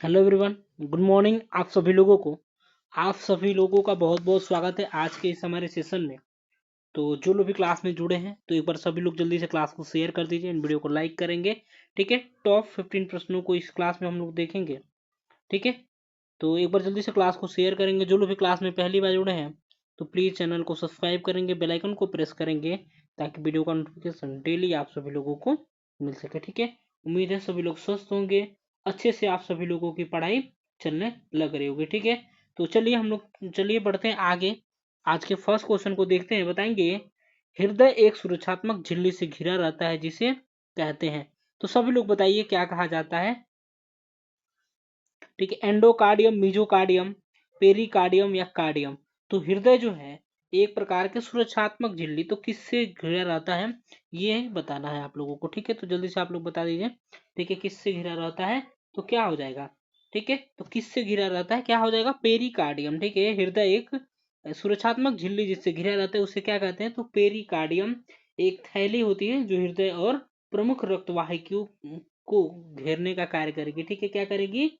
Hello everyone, good morning. आप सभी लोगों का बहुत बहुत स्वागत है आज के इस हमारे सेशन में। तो जो लोग भी क्लास में जुड़े हैं तो एक बार सभी लोग जल्दी से क्लास को शेयर कर दीजिए, इन वीडियो को लाइक करेंगे। ठीक है, टॉप 15 प्रश्नों को इस क्लास में हम लोग देखेंगे। ठीक है, तो एक बार जल्दी से क्लास को शेयर करेंगे। जो लोग भी क्लास में पहली बार जुड़े हैं तो प्लीज़ चैनल को सब्सक्राइब करेंगे, बेल आइकन को प्रेस करेंगे ताकि वीडियो का नोटिफिकेशन डेली आप सभी लोगों को मिल सके। ठीक है, उम्मीद है सभी लोग स्वस्थ होंगे, अच्छे से आप सभी लोगों की पढ़ाई चलने लग रही होगी। ठीक है, तो चलिए बढ़ते हैं आगे। आज के फर्स्ट क्वेश्चन को देखते हैं। बताएंगे, हृदय एक सुरक्षात्मक झिल्ली से घिरा रहता है जिसे कहते हैं। तो सभी लोग बताइए क्या कहा जाता है। ठीक है, एंडोकार्डियम, मीजोकार्डियम, पेरिकार्डियम या कार्डियम। तो हृदय जो है एक प्रकार के सुरक्षात्मक झिल्ली, तो किससे घिरा रहता है ये बताना है आप लोगों को। ठीक है, तो जल्दी से आप लोग बता दीजिए। ठीक है, किससे घिरा रहता है तो क्या हो जाएगा। ठीक है, तो किससे घिरा रहता है क्या हो जाएगा, पेरिकार्डियम। ठीक है, हृदय एक सुरक्षात्मक झिल्ली जिससे घिरा रहता है उसे क्या कहते हैं तो पेरिकार्डियम। एक थैली होती है जो हृदय और प्रमुख रक्तवाहिकियों को घेरने का कार्य करेगी। ठीक है, क्या करेगी,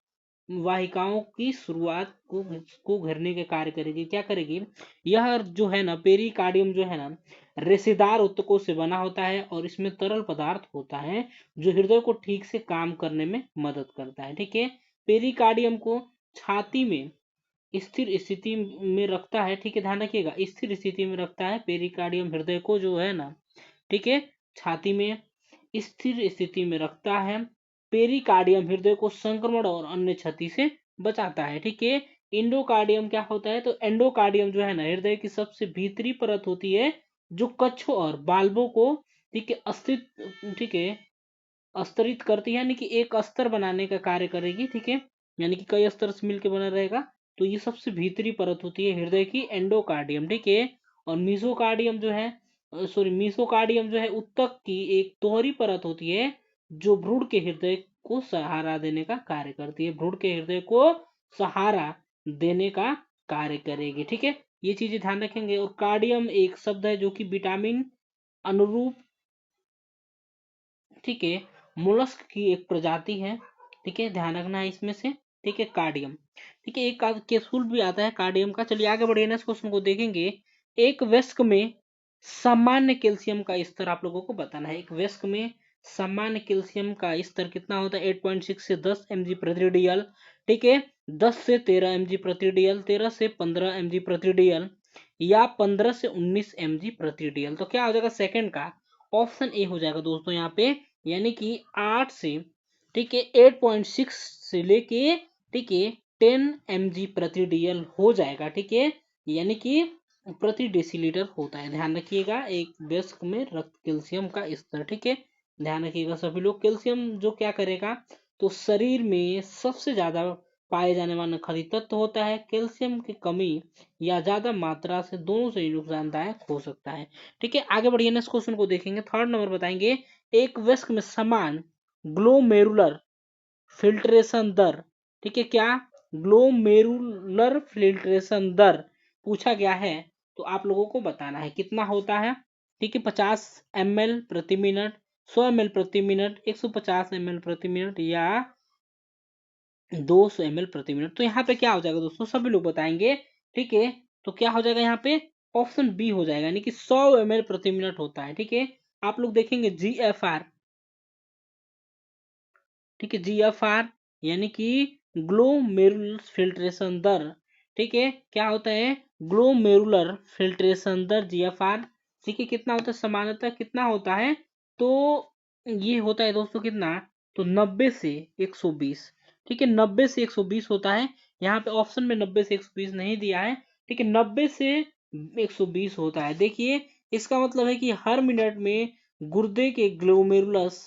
वाहिकाओं की शुरुआत को घेरने के कार्य करेगी। क्या करेगी, यह जो है ना पेरिकार्डियम जो है ना रेशेदार ऊतकों से बना होता है और इसमें तरल पदार्थ होता है जो हृदय को ठीक से काम करने में मदद करता है। ठीक है, पेरिकार्डियम को छाती में स्थिर स्थिति में रखता है। ठीक है, ध्यान रखिएगा, स्थिर स्थिति में रखता है पेरिकार्डियम हृदय को जो है ना। ठीक है, छाती में स्थिर स्थिति में रखता है। पेरिकार्डियम हृदय को संक्रमण और अन्य क्षति से बचाता है। ठीक है, इंडोकार्डियम क्या होता है तो एंडोकार्डियम जो है ना हृदय की सबसे भीतरी परत होती है जो कच्छों और बाल्बों को ठीक है ठीक है स्तरित करती है, यानी कि एक अस्तर बनाने का कार्य करेगी। ठीक है, यानी कि कई अस्तर से मिलकर बना रहेगा। तो ये सबसे भीतरी परत होती है हृदय की, एंडोकार्डियम। ठीक है, और मीसोकार्डियम जो है मीसोकार्डियम जो है उत्तक की एक दोहरी परत होती है जो भ्रूण के हृदय को सहारा देने का कार्य करती है। भ्रूण के हृदय को सहारा देने का कार्य करेगी। ठीक है, ये चीजें ध्यान रखेंगे। और कार्डियम एक शब्द है जो कि विटामिन अनुरूप ठीक है मोलस्क की एक प्रजाति है। ठीक है, ध्यान रखना है इसमें से। ठीक है, कार्डियम। ठीक है, एक कैप्सूल भी आता है कार्डियम का। चलिए आगे बढ़िए, नेक्स्ट क्वेश्चन को देखेंगे। एक वयस्क में सामान्य कैल्शियम का स्तर आप लोगों को बताना है। एक वयस्क में सामान्य कैल्शियम का स्तर कितना होता है 8.6 से 10 mg प्रति डीएल। ठीक है, 10 से 13 mg प्रति डीएल, 13 से 15 mg प्रति डीएल या 15 से 19 mg प्रति डीएल। तो क्या हो जाएगा सेकंड का ऑप्शन ए हो जाएगा दोस्तों यहाँ पे, यानी कि 8 से ठीक है 8.6 से लेके ठीक है 10 mg प्रति डीएल हो जाएगा। ठीक है, यानी कि प्रति डेसीलीटर होता है। ध्यान रखिएगा, एक वयस्क में रक्त कैल्शियम का स्तर। ठीक है, ध्यान रखिएगा सभी लोग। कैल्शियम जो क्या करेगा तो शरीर में सबसे ज्यादा पाए जाने वाला खनिज तत्व होता है। कैल्शियम की कमी या ज्यादा मात्रा से दोनों से ही नुकसानदायक हो सकता है। ठीक है, आगे बढ़िए, नेक्स्ट क्वेश्चन को देखेंगे। थर्ड नंबर बताएंगे, एक वयस्क में समान ग्लोमेरुलर फिल्ट्रेशन दर। ठीक है, क्या ग्लोमेरुलर फिल्ट्रेशन दर पूछा गया है तो आप लोगों को बताना है कितना होता है। ठीक है, 50 ml प्रति मिनट, 100 ml प्रति मिनट, 150 ml प्रति मिनट या 200 ml प्रति मिनट। तो यहाँ पे क्या हो जाएगा दोस्तों, सभी लोग बताएंगे। ठीक है, तो क्या हो जाएगा यहाँ पे ऑप्शन बी हो जाएगा, यानी कि 100 ml प्रति मिनट होता है। ठीक है, आप लोग देखेंगे जीएफआर। ठीक है, जीएफआर यानी कि ग्लोमेरुलर फिल्ट्रेशन दर। ठीक है, क्या होता है ग्लोमेरुलर फिल्ट्रेशन दर जीएफआर। ठीक है, कितना होता है सामान्यतः कितना होता है तो ये होता है दोस्तों कितना तो 90 से 120। ठीक है, 90 से 120 होता है। यहाँ पे ऑप्शन में 90 से 120 नहीं दिया है। ठीक है, 90 से 120 होता है। देखिए, इसका मतलब है कि हर मिनट में गुर्दे के ग्लोमेरुलस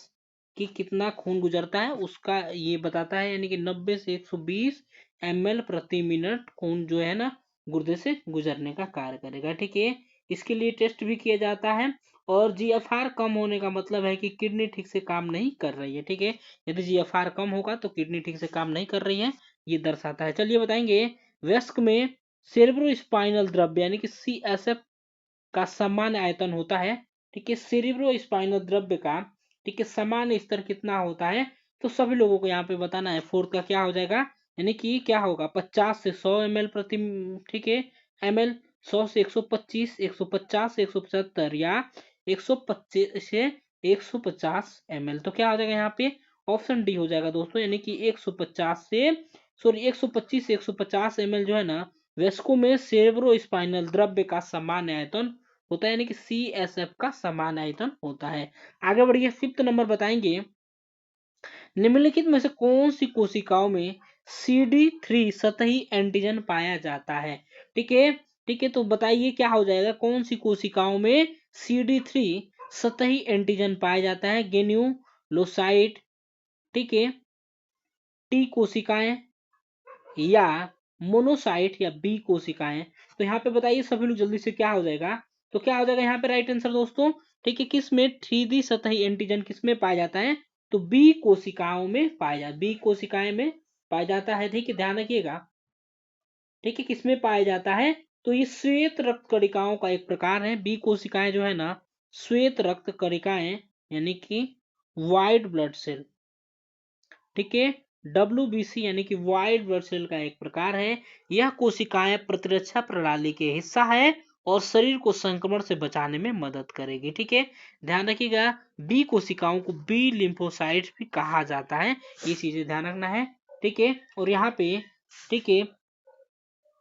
कि कितना खून गुजरता है उसका ये बताता है, यानी कि 90 से 120 ml प्रति मिनट खून जो है ना गुर्दे से गुजरने का कार्य करेगा। ठीक है, इसके लिए टेस्ट भी किया जाता है। और जीएफआर कम होने का मतलब है कि किडनी ठीक से काम नहीं कर रही है। ठीक है, यदि जीएफआर कम होगा तो किडनी ठीक से काम नहीं कर रही है, ये दर्शाता है। चलिए बताएंगे, वयस्क में सेरेब्रोस्पाइनल द्रव्य यानी कि सीएसएफ का सामान्य आयतन होता है। ठीक है, सेरेब्रो स्पाइनल द्रव्य का ठीक है सामान्य स्तर कितना होता है तो सभी लोगों को यहाँ पे बताना है। फोर्थ का क्या हो जाएगा, यानी कि क्या होगा 50 से 100 ml प्रति, ठीक है, ml, 100 से 125, 150 से 175 या 125 से 150 ml। तो क्या हो जाएगा यहाँ पे, ऑप्शन डी हो जाएगा दोस्तों, यानी कि 150 से, सॉरी 125 से 150 ml जो है ना, वेस्को में सेरेब्रो स्पाइनल द्रव्य का समान आयतन होता है, यानी कि CSF का समान आयतन होता है। आगे बढ़िए, फिफ्थ नंबर बताएंगे, निम्नलिखित में से कौन सी कोशिकाओं में CD3 सतही एंटीजन पाया जाता है। ठीक है, ठीक है, तो बताइए क्या हो जाएगा, कौन सी कोशिकाओं में CD3 सतही एंटीजन पाया जाता है, ग्रेन्युलोसाइट, ठीक है, टी कोशिकाएं या मोनोसाइट या बी कोशिकाएं। तो यहाँ पे बताइए सभी लोग जल्दी से क्या हो जाएगा, तो क्या हो जाएगा यहाँ पे राइट आंसर दोस्तों, ठीक है, किस में 3D सतही एंटीजन किस में पाया जाता है, तो बी कोशिकाओं में पाया जाता, बी कोशिकाएं में पाया जाता है। ठीक है, ध्यान रखिएगा, ठीक है, किसमें पाया जाता है, तो ये श्वेत रक्त कणिकाओं का एक प्रकार है। बी कोशिकाएं जो है ना, श्वेत रक्त कणिकाएं, यानी कि व्हाइट ब्लड सेल, ठीक है, WBC यानी कि व्हाइट ब्लड सेल का एक प्रकार है। यह कोशिकाएं प्रतिरक्षा प्रणाली के हिस्सा है और शरीर को संक्रमण से बचाने में मदद करेगी। ठीक है, ध्यान रखिएगा, बी कोशिकाओं को बी लिम्फोसाइट्स भी कहा जाता है, ये चीजें ध्यान रखना है। ठीक है, और यहाँ पे, ठीक है,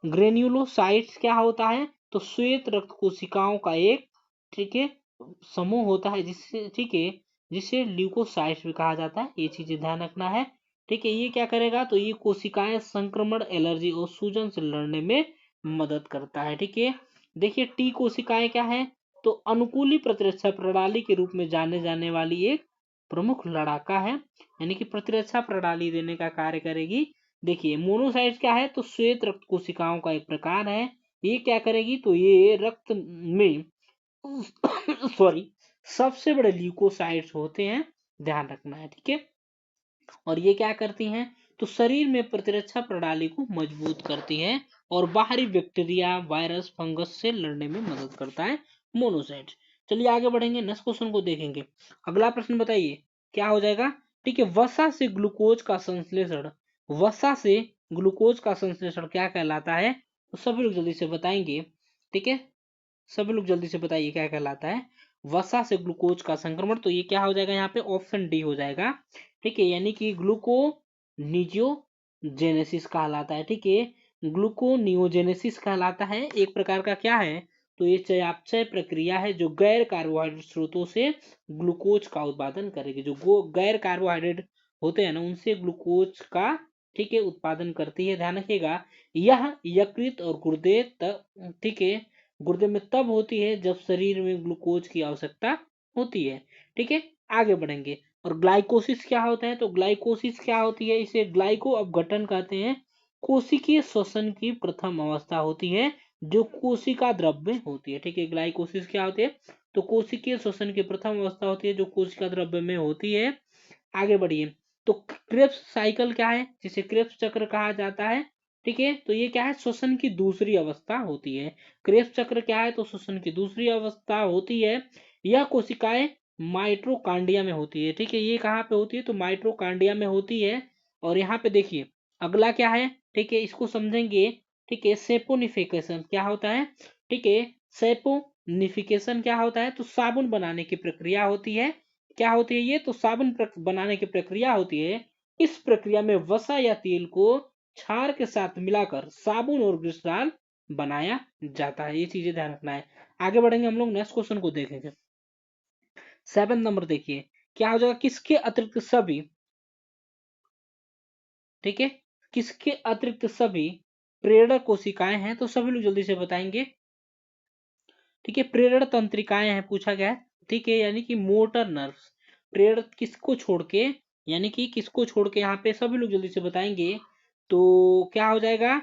ग्रेन्युलोसाइट्स क्या होता है, तो श्वेत रक्त कोशिकाओं का एक, ठीक है, समूह होता है, जिससे, ठीक है, जिसे ल्यूकोसाइट्स भी कहा जाता है, ये चीजें ध्यान रखना है। ठीक है, ये क्या करेगा, तो ये कोशिकाएं संक्रमण, एलर्जी और सूजन से लड़ने में मदद करता है। ठीक है, देखिए टी कोशिकाएं क्या है, तो अनुकूली प्रतिरक्षा प्रणाली के रूप में जाने जाने वाली एक प्रमुख लड़ाका है, यानी कि प्रतिरक्षा प्रणाली देने का कार्य करेगी। देखिए मोनोसाइट्स क्या है, तो श्वेत रक्त कोशिकाओं का एक प्रकार है। ये क्या करेगी, तो ये रक्त में सॉरी सबसे बड़े ल्यूकोसाइट्स होते हैं, ध्यान रखना है। ठीक है, और ये क्या करती हैं, तो शरीर में प्रतिरक्षा प्रणाली को मजबूत करती है और बाहरी बैक्टीरिया, वायरस, फंगस से लड़ने में मदद करता है मोनोसाइट्स। चलिए आगे बढ़ेंगे, नेक्स्ट क्वेश्चन को देखेंगे। अगला प्रश्न बताइए क्या हो जाएगा, ठीक है, वसा से ग्लूकोज का संश्लेषण, वसा से ग्लूकोज का संश्लेषण क्या कहलाता है, तो सभी लोग जल्दी से बताएंगे। ठीक है, सभी लोग जल्दी से बताइए क्या कहलाता है, वसा से ग्लूकोज का संक्रमण, तो ये क्या हो जाएगा यहाँ पे, ऑप्शन डी हो जाएगा। ठीक है, यानी कि ग्लूकोनियोजेनेसिस कहलाता है। ठीक है, ग्लूकोनियोजेनेसिस कहलाता है, एक प्रकार का क्या है, तो ये चयापचय प्रक्रिया है जो गैर कार्बोहाइड्रेट स्रोतों से ग्लूकोज का उत्पादन करेगी। जो गैर कार्बोहाइड्रेट होते हैं ना, उनसे ग्लूकोज का, ठीक है, उत्पादन करती है। ध्यान रखिएगा, यह यकृत और गुर्दे तक, ठीक है, गुर्दे में तब होती है जब शरीर में ग्लूकोज की आवश्यकता होती है। ठीक है, आगे बढ़ेंगे। और ग्लाइकोसिस क्या होता है, तो ग्लाइकोसिस क्या होती है, इसे ग्लाइको अपघटन कहते हैं। कोशिकीय श्वसन की प्रथम अवस्था होती है जो कोशिका द्रव्य में होती है। ठीक है, ग्लाइकोसिस क्या होती है, तो कोशिकीय श्वसन की प्रथम अवस्था होती है जो कोशिका द्रव्य में होती है। आगे बढ़िए, तो क्रेब्स साइकिल क्या है, जिसे क्रेब्स चक्र कहा जाता है। ठीक है, तो ये क्या है, श्वसन की दूसरी अवस्था होती है। क्रेब्स चक्र क्या है, तो श्वसन की दूसरी अवस्था होती है। यह कोशिकाएं माइट्रोकांडिया में होती है। ठीक है, ये कहाँ पे होती है, तो माइट्रोकांडिया में होती है। और यहाँ पे देखिए अगला क्या है, ठीक है, इसको समझेंगे। ठीक है, सेपोनिफिकेशन क्या होता है, ठीक है, सेपोनिफिकेशन क्या होता है, तो साबुन बनाने की प्रक्रिया होती है। क्या होती है ये, तो साबुन बनाने की प्रक्रिया होती है। इस प्रक्रिया में वसा या तेल को क्षार के साथ मिलाकर साबुन और ग्लिसरॉल बनाया जाता है, ये चीजें ध्यान रखना है। आगे बढ़ेंगे हम लोग, नेक्स्ट क्वेश्चन को देखेंगे। 7 नंबर देखिए क्या हो जाएगा, किसके अतिरिक्त सभी, ठीक है, किसके अतिरिक्त सभी प्रेरक कोशिकाएं हैं, तो सभी लोग जल्दी से बताएंगे। ठीक है, प्रेरण तंत्रिकाएं हैं पूछा गया है। ठीक है, यानी कि मोटर नर्व्स, प्रेरण किसको छोड़ के, यानी कि किसको छोड़ के, यहाँ पे सभी लोग जल्दी से बताएंगे। तो क्या हो जाएगा,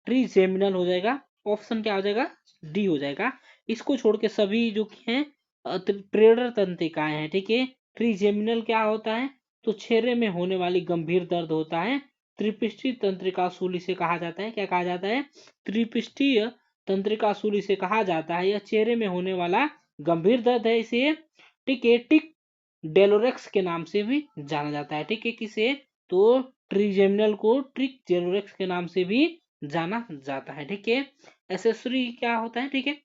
ट्रीजेमिनल हो जाएगा, ऑप्शन क्या हो जाएगा, डी हो जाएगा। इसको छोड़ के सभी जो कि हैं प्रेरण तंत्रिकाएं हैं। ठीक है, ट्रीजेमिनल क्या होता है, तो छेरे में होने वाली गंभीर दर्द होता है। त्रिपृष्ठीय तंत्रिका सूली से कहा जाता है, क्या कहा जाता है, त्रिपृष्ठीय तंत्रिका सूली से कहा जाता है। यह चेहरे में होने वाला गंभीर दर्द है, इसे, ठीक है, टिक डेलोरेक्स के नाम से भी जाना जाता है। ठीक है, किसे? तो ट्रिजेमिनल को ट्रिजेलोरेक्स के नाम से भी जाना जाता है। ठीक है, एसेसरी क्या होता है? ठीक है,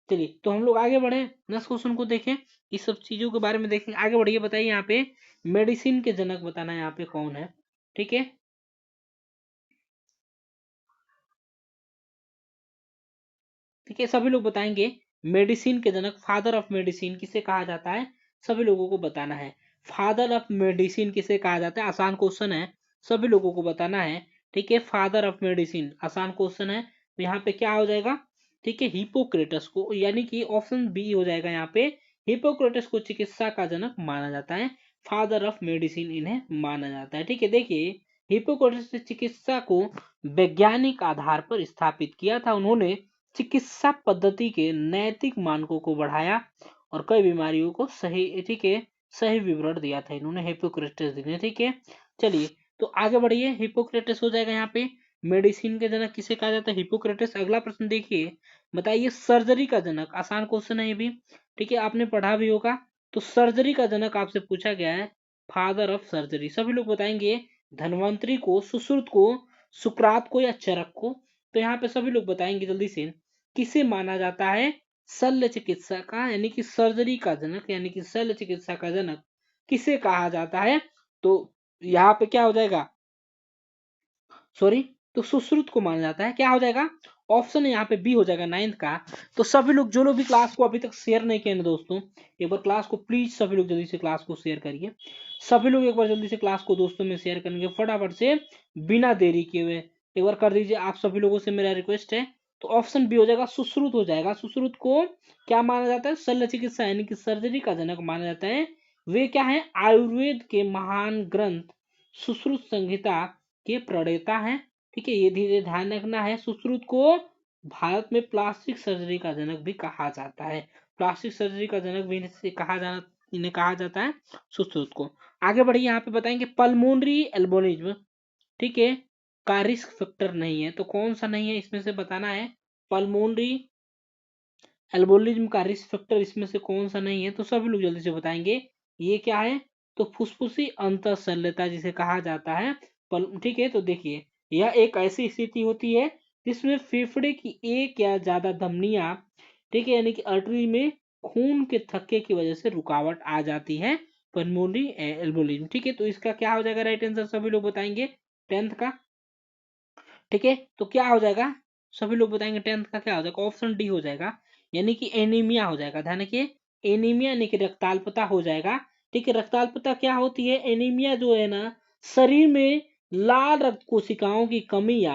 चलिए तो हम लोग आगे बढ़े, नेक्स्ट क्वेश्चन को देखें, इस सब चीजों के बारे में देखें। आगे बढ़िए, बताइए यहाँ पे मेडिसिन के जनक बताना है यहाँ पे कौन है। ठीक है, ठीक है, सभी लोग बताएंगे मेडिसिन के जनक, फादर ऑफ मेडिसिन किसे कहा जाता है, सभी लोगों को बताना है। फादर ऑफ मेडिसिन किसे कहा जाता है? आसान क्वेश्चन है, सभी लोगों को बताना है। ठीक है, फादर ऑफ मेडिसिन आसान क्वेश्चन है, तो यहाँ पे क्या हो जाएगा? ठीक है, हिपोक्रेटस को, यानी कि ऑप्शन बी हो जाएगा यहाँ पे। हिपोक्रेटस को चिकित्सा का जनक माना जाता है, फादर ऑफ मेडिसिन इन्हें माना जाता है। ठीक है, देखिए हिपोक्रेटस ने चिकित्सा को वैज्ञानिक आधार पर स्थापित किया था। उन्होंने चिकित्सा पद्धति के नैतिक मानकों को बढ़ाया और कई बीमारियों को सही, ठीक है, सही विवरण दिया था इन्होंने, हिपोक्रेटस ने। ठीक है, चलिए तो आगे बढ़िए, हिपोक्रेटस हो जाएगा यहाँ पे। मेडिसिन के जनक किसे कहा जाता है? हिपोक्रेटस। अगला प्रश्न देखिए, बताइए सर्जरी का जनक, आसान क्वेश्चन है ये भी, ठीक है, आपने पढ़ा भी होगा। तो सर्जरी का जनक आपसे पूछा गया है, फादर ऑफ सर्जरी, सभी लोग बताएंगे धन्वंतरी को, सुश्रुत को, सुकरात को या चरक को। तो यहाँ पे सभी लोग बताएंगे जल्दी से, किसे माना जाता है शल्य चिकित्सा का, यानी कि सर्जरी का जनक, यानी कि शल्य चिकित्सा का जनक किसे कहा जाता है? तो यहाँ पे क्या हो जाएगा, सॉरी, तो सुश्रुत को माना जाता है। क्या हो जाएगा? ऑप्शन यहाँ पे बी हो जाएगा, नाइन्थ का। तो सभी लोग, जो लोग भी क्लास को अभी तक शेयर नहीं किए ना दोस्तों, एक बार क्लास को प्लीज सभी लोग जल्दी से क्लास को शेयर करिए। सभी लोग एक बार जल्दी से क्लास को दोस्तों में शेयर करेंगे फटाफट से, बिना देरी किए हुए एक बार कर दीजिए, आप सभी लोगों से मेरा रिक्वेस्ट है। तो ऑप्शन बी हो जाएगा, सुश्रुत हो जाएगा। सुश्रुत को क्या माना जाता है? शल्य चिकित्सा यानी कि सर्जरी का जनक माना जाता है। वे क्या है? आयुर्वेद के महान ग्रंथ सुश्रुत संहिता के प्रणेता हैं। ठीक है, ये धीरे ध्यान रखना है। सुश्रुत को भारत में प्लास्टिक सर्जरी का जनक भी कहा जाता है, प्लास्टिक सर्जरी का जनक भी इन्हें कहा जाता है, सुश्रुत को। आगे बढ़िए, यहाँ पे बताएंगे पल्मोनरी एल्बोलिज्म, ठीक है, का रिस्क फैक्टर नहीं है, तो कौन सा नहीं है इसमें से बताना है। पल्मोनरी एल्बोलिज्म का रिस्क फैक्टर इसमें से कौन सा नहीं है, तो सभी लोग जल्दी से बताएंगे ये क्या है। तो फुसफुसी अंतःशल्यता जिसे कहा जाता है, ठीक है, तो देखिए यह एक ऐसी स्थिति होती है जिसमें फेफड़े की एक या ज्यादा धमनियां, ठीक है, यानी कि आर्टरी में खून के थक्के की वजह से रुकावट आ जाती है, पल्मोनरी एल्बोलिज्म। ठीक है, तो इसका क्या हो जाएगा राइट आंसर, सभी लोग बताएंगे टेंथ का। ठीक है, तो क्या हो जाएगा, सभी लोग बताएंगे टेंथ का क्या हो जाएगा, ऑप्शन डी हो जाएगा, यानी कि एनीमिया हो जाएगा। ध्यान रखिए, एनीमिया यानी कि रक्ताल्पता हो जाएगा। ठीक है, रक्ताल्पता क्या होती है? एनीमिया जो है ना, शरीर में लाल रक्त कोशिकाओं की कमी या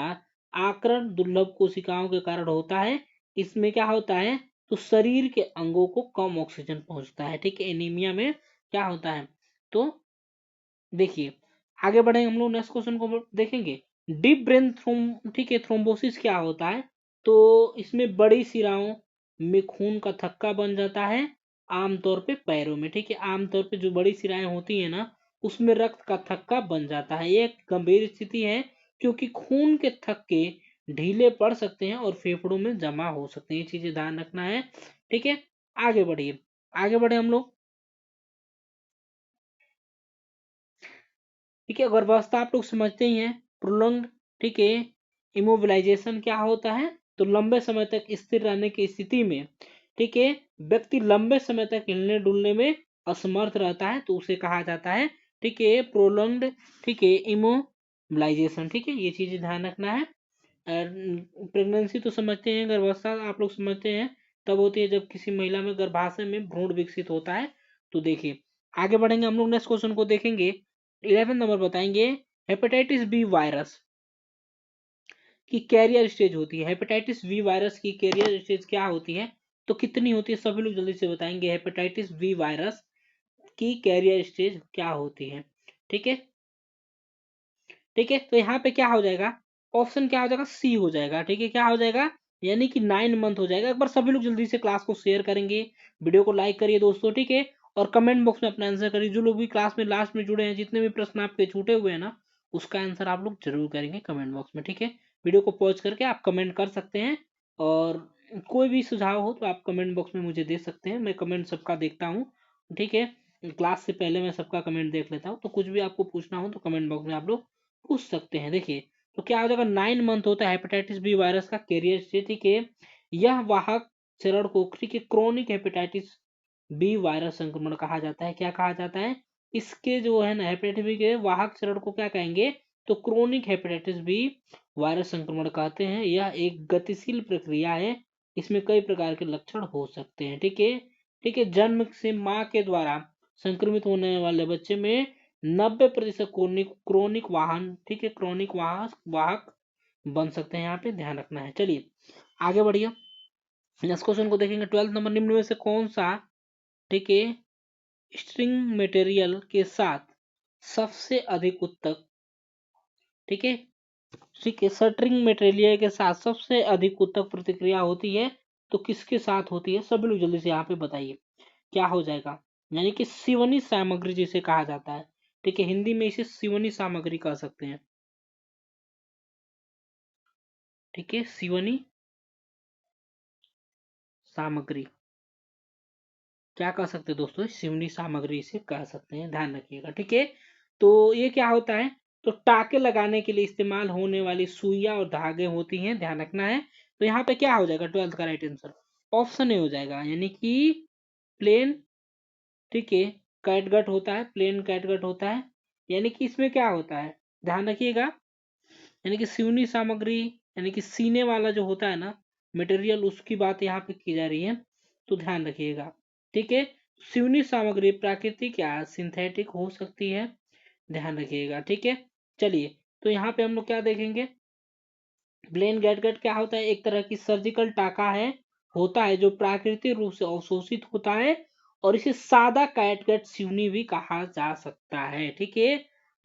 आकरण दुर्लभ कोशिकाओं के कारण होता है। इसमें क्या होता है? तो शरीर के अंगों को कम ऑक्सीजन पहुंचता है। ठीक है, एनीमिया में क्या होता है, तो देखिए आगे बढ़ेंगे हम लोग, नेक्स्ट क्वेश्चन को देखेंगे। डीप ब्रेन थ्रोम, ठीक है, थ्रोम्बोसिस क्या होता है? तो इसमें बड़ी शिराओं में खून का थक्का बन जाता है, आमतौर पे पैरों में। ठीक है, आमतौर पे जो बड़ी शिराएं होती है ना, उसमें रक्त का थक्का बन जाता है। ये एक गंभीर स्थिति है, क्योंकि खून के थक्के ढीले पड़ सकते हैं और फेफड़ों में जमा हो सकते हैं, ये चीजें ध्यान रखना है। ठीक है, आगे बढ़िए, आगे बढ़े हम लोग। ठीक है, गर्भावस्था आप लोग समझते ही हैं, प्रोलॉन्ग, ठीक है, इमोबिलाइजेशन क्या होता है? तो लंबे समय तक स्थिर रहने की स्थिति में, ठीक है, व्यक्ति लंबे समय तक हिलने डुलने में असमर्थ रहता है, तो उसे कहा जाता है, ठीक है, प्रोलॉन्ग्ड, ठीक है, इमोबिलाइजेशन। ठीक है, ये चीजें ध्यान रखना है। प्रेगनेंसी तो समझते हैं, गर्भावस्था आप लोग समझते हैं, तब होती है जब किसी महिला में गर्भाशय में भ्रूण विकसित होता है। तो देखिए आगे बढ़ेंगे हम लोग, नेक्स्ट क्वेश्चन को देखेंगे। 11 नंबर बताएंगे, हेपेटाइटिस बी वायरस की कैरियर स्टेज होती है। हेपेटाइटिस बी वायरस की कैरियर स्टेज क्या होती है, तो कितनी होती है, सभी लोग जल्दी से बताएंगे हेपेटाइटिस बी वायरस की कैरियर स्टेज क्या होती है। ठीक है, ठीक है, तो यहाँ पे क्या हो जाएगा, ऑप्शन क्या हो जाएगा, सी हो जाएगा। ठीक है, क्या हो जाएगा, यानी कि 9 मंथ हो जाएगा। एक बार सभी लोग जल्दी से क्लास को शेयर करेंगे, वीडियो को लाइक करिए दोस्तों। ठीक है, और कमेंट बॉक्स में अपना आंसर करिए। जो लोग भी क्लास में लास्ट में जुड़े हैं, जितने भी प्रश्न आपके छूटे हुए हैं ना, उसका आंसर आप लोग जरूर करेंगे कमेंट बॉक्स में। ठीक है, वीडियो को पॉज करके आप कमेंट कर सकते हैं, और कोई भी सुझाव हो तो आप कमेंट बॉक्स में मुझे दे सकते हैं, मैं कमेंट सबका देखता हूँ, ठीक है। क्लास से पहले मैं सबका कमेंट देख लेता हूँ, तो कुछ भी आपको पूछना हो तो कमेंट बॉक्स में आप लोग पूछ सकते हैं। देखिए तो क्या हो जाएगा, 9 मंथ होता है हेपेटाइटिस बी वायरस का कैरियर से, ठीक है। यह वाहक चरण को, ठीक है, क्रोनिक हेपेटाइटिस बी वायरस संक्रमण कहा जाता है। क्या कहा जाता है, इसके जो है ना हेपेटाइटिस बी के वाहक चरण को क्या कहेंगे, तो क्रोनिक हेपेटाइटिस बी वायरस संक्रमण कहते हैं। यह एक गतिशील प्रक्रिया है, इसमें कई प्रकार के लक्षण हो सकते हैं, ठीक है। ठीक है, जन्म से माँ के द्वारा संक्रमित होने वाले बच्चे में 90% क्रोनिक वाहन, ठीक है, क्रोनिक वाहक बन सकते हैं। यहाँ पे ध्यान रखना है। चलिए आगे बढ़िए, नेक्स्ट क्वेश्चन को देखेंगे। 12 नंबर, निम्न में से कौन सा, ठीक है, स्ट्रिंग मटेरियल के साथ सबसे अधिक उत्तक, ठीक है, ठीक है, स्ट्रिंग मटेरियल के साथ सबसे अधिक उत्तक प्रतिक्रिया होती है, तो किसके साथ होती है, सभी लोग जल्दी से यहाँ पे बताइए क्या हो जाएगा। यानी कि सिवनी सामग्री जिसे कहा जाता है, ठीक है, हिंदी में इसे सिवनी सामग्री कह सकते हैं, ठीक है, सिवनी सामग्री क्या कह सकते हैं दोस्तों, सिवनी सामग्री से कह सकते हैं, ध्यान रखिएगा, ठीक है। तो ये क्या होता है, तो टाके लगाने के लिए इस्तेमाल होने वाली सुइयां और धागे होती हैं, ध्यान रखना है। तो यहाँ पे क्या हो जाएगा, 12th का राइट आंसर ऑप्शन ए हो जाएगा, यानी कि प्लेन, ठीक है, कैटगट होता है, प्लेन कैटगट होता है। यानी कि इसमें क्या होता है, ध्यान रखिएगा, यानी कि सिवनी सामग्री, यानी कि सीने वाला जो होता है ना मटेरियल, उसकी बात यहाँ पे की जा रही है, तो ध्यान रखिएगा, ठीक है। सिवनी सामग्री प्राकृतिक या सिंथेटिक हो सकती है, ध्यान रखिएगा, ठीक है। चलिए तो यहाँ पे हम लोग क्या देखेंगे, प्लेन कैटगट क्या होता है, एक तरह की सर्जिकल टाका है, होता है जो प्राकृतिक रूप से अवशोषित होता है, और इसे सादा कैटगट सिवनी भी कहा जा सकता है, ठीक है।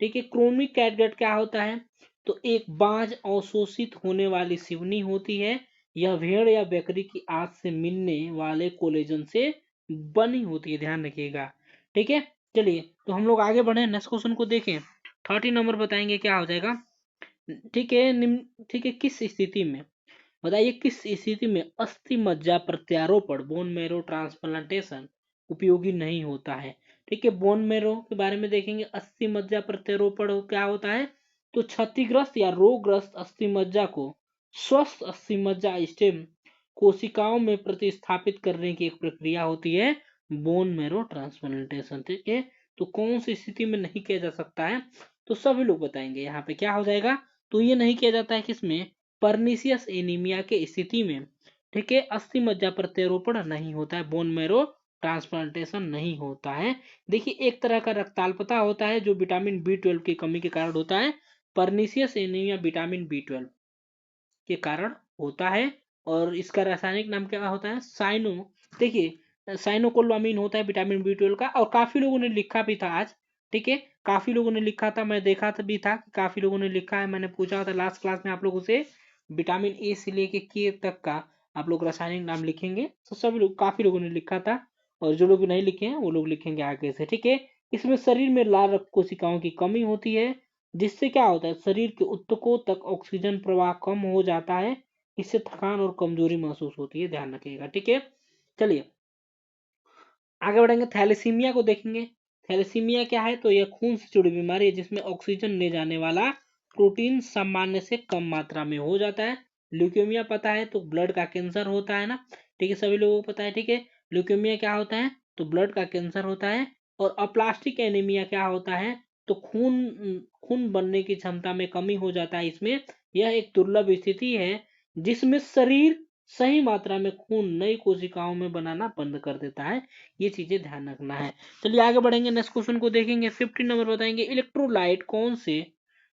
ठीक है, क्रोमिक कैटगट क्या होता है, तो एक बांझ अवशोषित होने वाली सिवनी होती है, यह भेड़ या बकरी की आंत से मिलने वाले कोलेजन से बनी होती है, ध्यान रखिएगा, ठीक है। चलिए तो हम लोग आगे बढ़े, नेक्स्ट क्वेश्चन को देखें। 30 नंबर बताएंगे क्या हो जाएगा, ठीक है, निम्न, ठीक है, किस स्थिति में, बताइए किस स्थिति में अस्थि मज्जा प्रत्यारोपण, बोन मैरो ट्रांसप्लांटेशन उपयोगी नहीं होता है। ठीक है, बोन मैरो के बारे में देखेंगे, अस्थि मज्जा प्रत्यारोपण क्या होता है, तो क्षतिग्रस्त या रोगग्रस्त अस्थि मज्जा को स्वस्थ अस्थि मज्जा स्टेम कोशिकाओं में प्रतिस्थापित करने की एक प्रक्रिया होती है, बोन मैरो ट्रांसप्लांटेशन, ठीक है। तो कौन सी स्थिति में नहीं किया जा सकता है, तो सभी लोग बताएंगे यहाँ पे क्या हो जाएगा, तो ये नहीं किया जाता है किसमें, परनीसियस एनीमिया के स्थिति में, ठीक है, अस्थि मज्जा प्रत्यारोपण नहीं होता है, बोन मैरो ट्रांसप्लांटेशन नहीं होता है। देखिए एक तरह का रक्ताल्पता होता है जो विटामिन B12 की कमी के कारण होता है, परनीसियस एनीमिया विटामिन B12 के कारण होता है, और इसका रासायनिक नाम क्या होता है, साइनो, देखिए साइनोकोल्वामिन होता है विटामिन B12 का, और काफी लोगों ने लिखा भी था आज, ठीक है, काफी लोगों ने लिखा था, मैं देखा था भी था, काफी लोगों ने लिखा है, मैंने पूछा था लास्ट क्लास में आप लोगों से, विटामिन ए से लेके के तक का आप लोग रासायनिक नाम लिखेंगे, तो सभी लोग, काफी लोगों ने लिखा था, और जो लोग नहीं लिखे हैं वो लोग लिखेंगे आगे से, ठीक है। इसमें शरीर में लाल रक्त कोशिकाओं की कमी होती है, जिससे क्या होता है, शरीर के ऊतकों तक ऑक्सीजन प्रवाह कम हो जाता है, इससे थकान और कमजोरी महसूस होती है, ध्यान रखिएगा, ठीक है। चलिए आगे बढ़ेंगे, थैलेसीमिया को देखेंगे। थैलेसीमिया क्या है, तो यह खून से जुड़ी बीमारी है जिसमें ऑक्सीजन ले जाने वाला प्रोटीन सामान्य से कम मात्रा में हो जाता है। ल्यूकेमिया पता है, तो ब्लड का कैंसर होता है ना, ठीक है, सभी लोगों को पता है, ठीक है। ल्यूकेमिया क्या होता है, तो ब्लड का कैंसर होता है। और अप्लास्टिक एनीमिया क्या होता है, तो खून खून बनने की क्षमता में कमी हो जाता है इसमें। यह एक दुर्लभ स्थिति है जिसमें शरीर सही मात्रा में खून नई कोशिकाओं में बनाना बंद कर देता है, ये चीजें ध्यान रखना है। चलिए आगे बढ़ेंगे, नेक्स्ट क्वेश्चन को देखेंगे। 15 नंबर बताएंगे, इलेक्ट्रोलाइट कौन से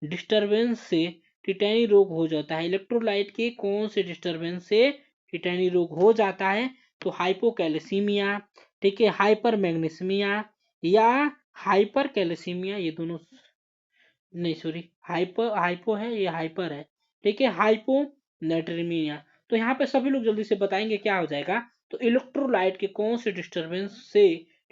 डिस्टरबेंस से टिटैनी रोग हो जाता है, इलेक्ट्रोलाइट के कौन से डिस्टरबेंस से टिटैनी रोग हो जाता है, तो हाइपोकैलेसीमिया, ठीक है, हाइपर मैग्नीसीमिया या हाइपर कैलेसीमिया, ये दोनों, नहीं सॉरी, हाइपो है, ये हाइपर है, ठीक है, हाइपो नेट्रीमिया। तो यहाँ पे सभी लोग जल्दी से बताएंगे क्या हो जाएगा, तो इलेक्ट्रोलाइट के कौन से डिस्टरबेंस से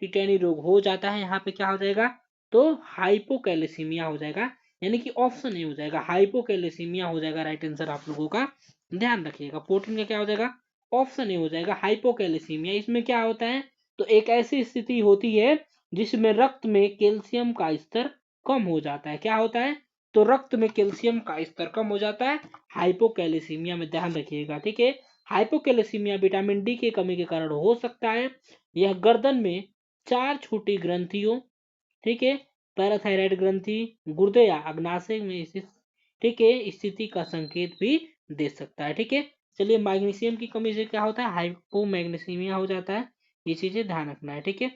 टिटैनी रोग हो जाता है, यहाँ पे क्या हो जाएगा, तो हाइपोकैलेसीमिया हो जाएगा, यानी कि ऑप्शन ए हो जाएगा, हाइपोकैलेसीमिया हो जाएगा राइट आंसर आप लोगों का, ध्यान रखिएगा। 14 का क्या हो जाएगा, ऑप्शन ए हो जाएगा हाइपोकैल्सीमिया। इसमें क्या होता है, तो एक ऐसी स्थिति होती है जिसमें रक्त में कैल्शियम का स्तर कम हो जाता है। क्या होता है, तो रक्त में कैल्शियम का स्तर कम हो जाता है हाइपोकैल्सीमिया में, ध्यान रखिएगा। ठीक है, हाइपोकैल्सीमिया विटामिन डी की कमी के कारण हो सकता है। यह गर्दन में 4 छोटी ग्रंथियों, ठीक है, पैराथायराइड ग्रंथि, गुर्दे या अग्नाशय में स्थित, ठीक है, स्थिति का संकेत भी दे सकता है। ठीक है, चलिए मैग्नीशियम की कमी से क्या होता है, हाइपोमैग्नीसीमिया हो जाता है। ये चीजें ध्यान रखना है। ठीक है,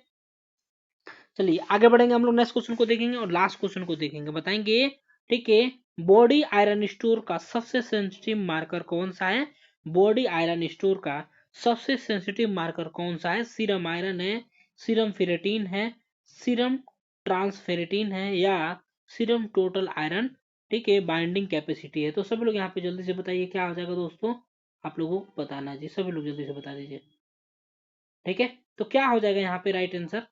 चलिए आगे बढ़ेंगे, हम लोग नेक्स्ट क्वेश्चन को देखेंगे और लास्ट क्वेश्चन को देखेंगे, बताएंगे। ठीक है, बॉडी आयरन स्टोर का सबसे सेंसिटिव मार्कर कौन सा है। बॉडी आयरन स्टोर का सबसे सेंसिटिव मार्कर कौन सा है, सीरम आयरन है, सीरम फेरेटिन है, सीरम ट्रांसफेरेटिन है, या सीरम टोटल आयरन, ठीक है, बाइंडिंग कैपेसिटी है। तो सभी लोग यहाँ पे जल्दी से बताइए क्या हो जाएगा दोस्तों, आप लोगों को बताना जी, सभी लोग जल्दी से बता दीजिए। ठीक है, तो क्या हो जाएगा यहाँ पे राइट आंसर।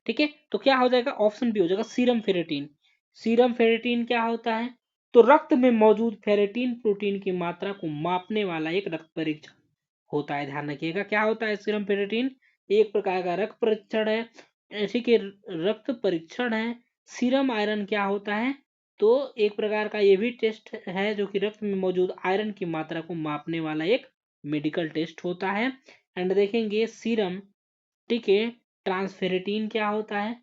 ठीक है, तो क्या हो जाएगा, ऑप्शन बी हो जाएगा सीरम फेरेटिन। सीरम फेरेटिन क्या होता है, तो रक्त में मौजूद फेरेटिन प्रोटीन की मात्रा को मापने वाला एक रक्त परीक्षण होता है। ध्यान रखिएगा, क्या होता है सीरम फेरेटिन, एक प्रकार का रक्त परीक्षण है। ठीक है, रक्त परीक्षण है। सीरम आयरन क्या होता है, तो एक प्रकार का ये भी टेस्ट है जो कि रक्त में मौजूद आयरन की मात्रा को मापने वाला एक मेडिकल टेस्ट होता है। एंड देखेंगे सीरम, ठीक है, ट्रांसफेरेटिन क्या होता है,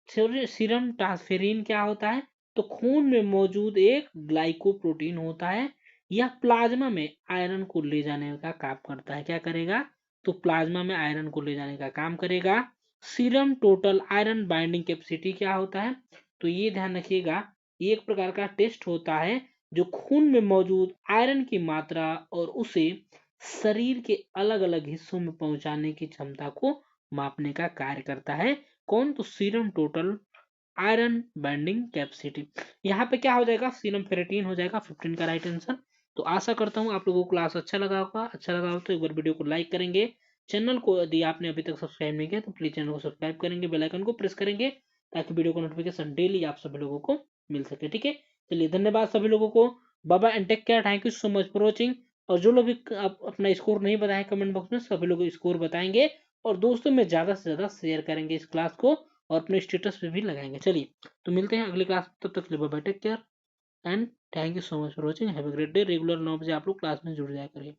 सीरम ट्रांसफेरिन क्या होता है, तो खून में मौजूद एक ग्लाइकोप्रोटीन होता है। यह प्लाज्मा में आयरन को ले जाने का काम करता है। क्या करेगा, तो प्लाज्मा में आयरन को ले जाने का काम करेगा। Serum total iron binding capacity क्या होता है, तो ये ध्यान रखिएगा, ये एक प्रकार का टेस्ट होता है जो खून में मौजूद आयरन की मात्रा और उसे शरीर के अलग अलग हिस्सों में पहुंचाने की क्षमता को मापने का कार्य करता है। कौन, तो serum total iron binding capacity. यहाँ पे क्या हो जाएगा, सीरम फेरेटिन हो जाएगा 15 का राइट आंसर। तो आशा करता हूँ आप लोगों को क्लास अच्छा लगा होगा। अच्छा लगा हो तो एक बार वीडियो को लाइक करेंगे, चैनल को यदि आपने अभी तक सब्सक्राइब नहीं किया तो प्लीज चैनल को सब्सक्राइब करेंगे, बेल आइकन को प्रेस करेंगे ताकि वीडियो का नोटिफिकेशन डेली आप सभी लोगों को मिल सके। ठीक है, चलिए धन्यवाद सभी लोगों को, bye bye and take care, thank you so much for watching. और जो लोग भी अपना स्कोर नहीं बताए कमेंट बॉक्स में, सभी लोग स्कोर बताएंगे और दोस्तों में ज्यादा से ज्यादा शेयर करेंगे इस क्लास को और अपने स्टेटस पे भी लगाएंगे। चलिए तो मिलते हैं अगली क्लास में, तब तक के लिए bye bye take care and thank you so much for watching, have a great day. Regular 9 बजे आप लोग क्लास में जुड़ जाया करिए।